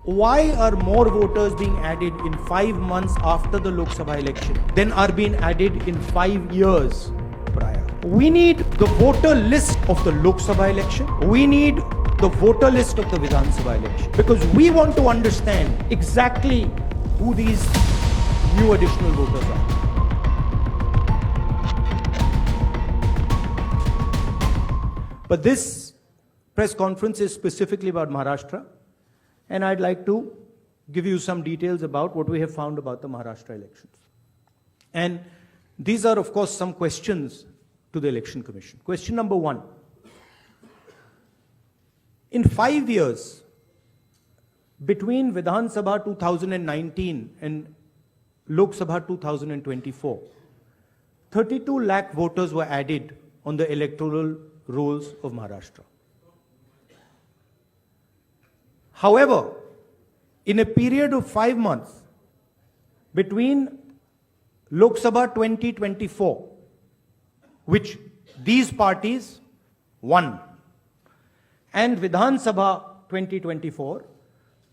Why are more voters being added in 5 months after the Lok Sabha election than are being added in 5 years prior? We need the voter list of the Lok Sabha election. We need the voter list of the Vidhan Sabha election, because we want to understand exactly who these new additional voters are. But this press conference is specifically about Maharashtra, and I'd like to give you some details about what we have found about the Maharashtra elections. And these are, of course, some questions to the Election Commission. Question number 1. In 5 years, between Vidhan Sabha 2019 and Lok Sabha 2024, 32 lakh voters were added on the electoral rolls of Maharashtra. However, in a period of 5 months between Lok Sabha 2024, which these parties won, and Vidhan Sabha 2024,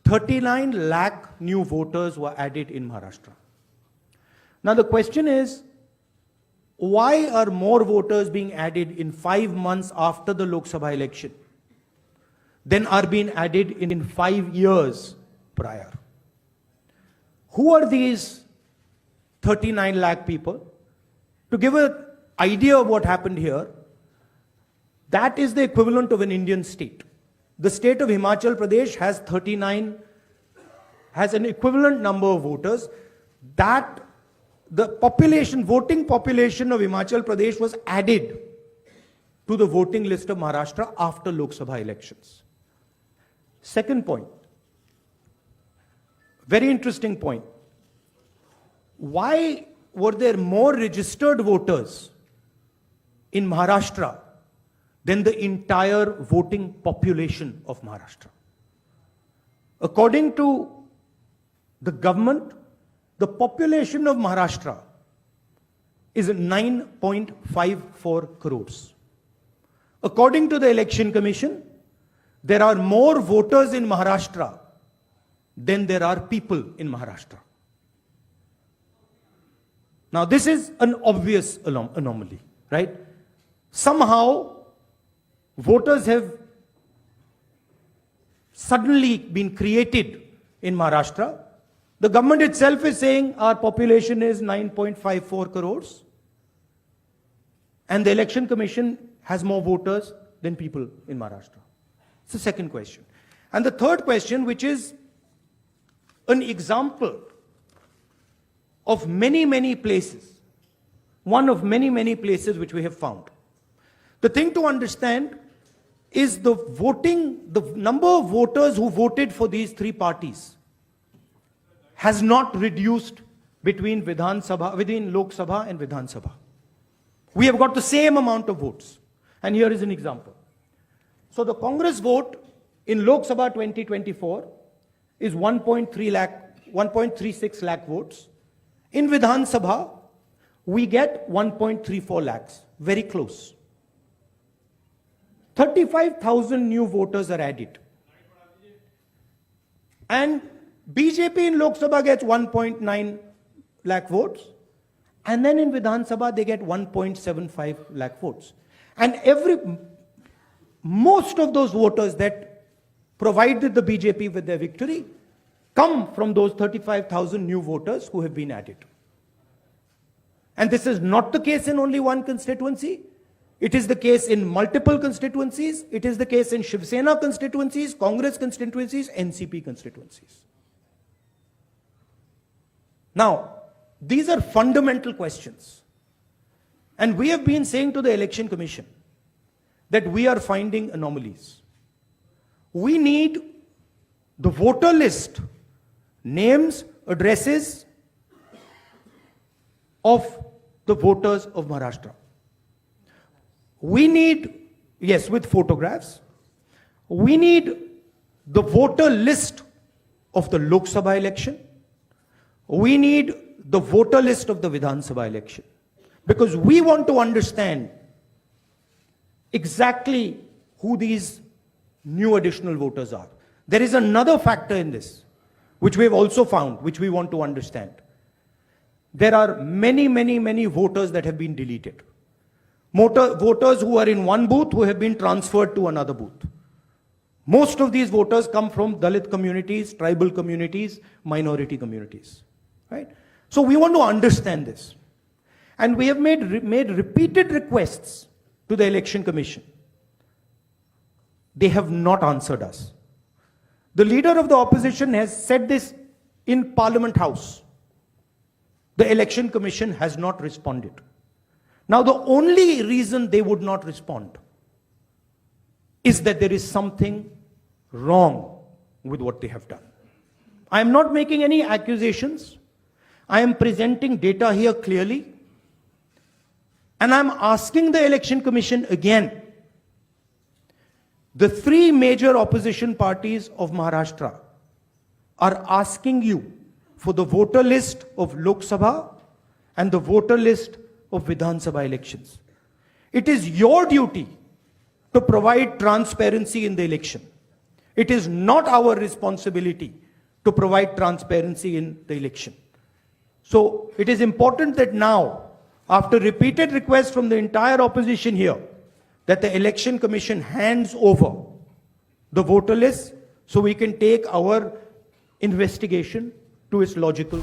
39 lakh new voters were added in Maharashtra. Now the question is, why are more voters being added in 5 months after the Lok Sabha election than are being added in 5 years prior? Who are these 39 lakh people? To give an idea of what happened here, that is the equivalent of an Indian state. The state of Himachal Pradesh has an equivalent number of voters. That the population, voting population of Himachal Pradesh was added to the voting list of Maharashtra after Lok Sabha elections. Second point, very interesting point. Why were there more registered voters in Maharashtra than the entire voting population of Maharashtra? According to the government, the population of Maharashtra is 9.54 crores. According to the Election Commission, there are more voters in Maharashtra than there are people in Maharashtra. Now this is an obvious anomaly, right? Somehow voters have suddenly been created in Maharashtra. The government itself is saying our population is 9.54 crores. And the Election Commission has more voters than people in Maharashtra. It's the second question. And the third question, which is an example of many, many places, one of many, many places which we have found. The thing to understand is the number of voters who voted for these three parties has not reduced between Lok Sabha and Vidhan Sabha. We have got the same amount of votes. And here is an example. So the Congress vote in Lok Sabha 2024 is 1.36 lakh votes. In Vidhan Sabha, we get 1.34 lakhs, very close. 35,000 new voters are added. And BJP in Lok Sabha gets 1.9 lakh votes. And then in Vidhan Sabha, they get 1.75 lakh votes. And most of those voters that provided the BJP with their victory come from those 35,000 new voters who have been added. And this is not the case in only one constituency. It is the case in multiple constituencies. It is the case in Shiv Sena constituencies, Congress constituencies, NCP constituencies. Now, these are fundamental questions. And we have been saying to the Election Commission that we are finding anomalies. We need the voter list, names, addresses of the voters of Maharashtra. We need, yes, with photographs. We need the voter list of the Lok Sabha election. We need the voter list of the Vidhan Sabha election. Because we want to understand exactly who these new additional voters are. There is another factor in this, which we have also found, which we want to understand. There are many voters that have been deleted. Voters who are in one booth who have been transferred to another booth. Most of these voters come from Dalit communities, tribal communities, minority communities. Right? So we want to understand this. And we have made repeated requests to the Election Commission. They have not answered us. The leader of the opposition has said this in Parliament House. The Election Commission has not responded. Now, the only reason they would not respond is that there is something wrong with what they have done. I am not making any accusations. I am presenting data here clearly. And I'm asking the Election Commission again. The three major opposition parties of Maharashtra are asking you for the voter list of Lok Sabha and the voter list of Vidhan Sabha elections. It is your duty to provide transparency in the election. It is not our responsibility to provide transparency in the election. So it is important that now, after repeated requests from the entire opposition here, that the Election Commission hands over the voter list so we can take our investigation to its logical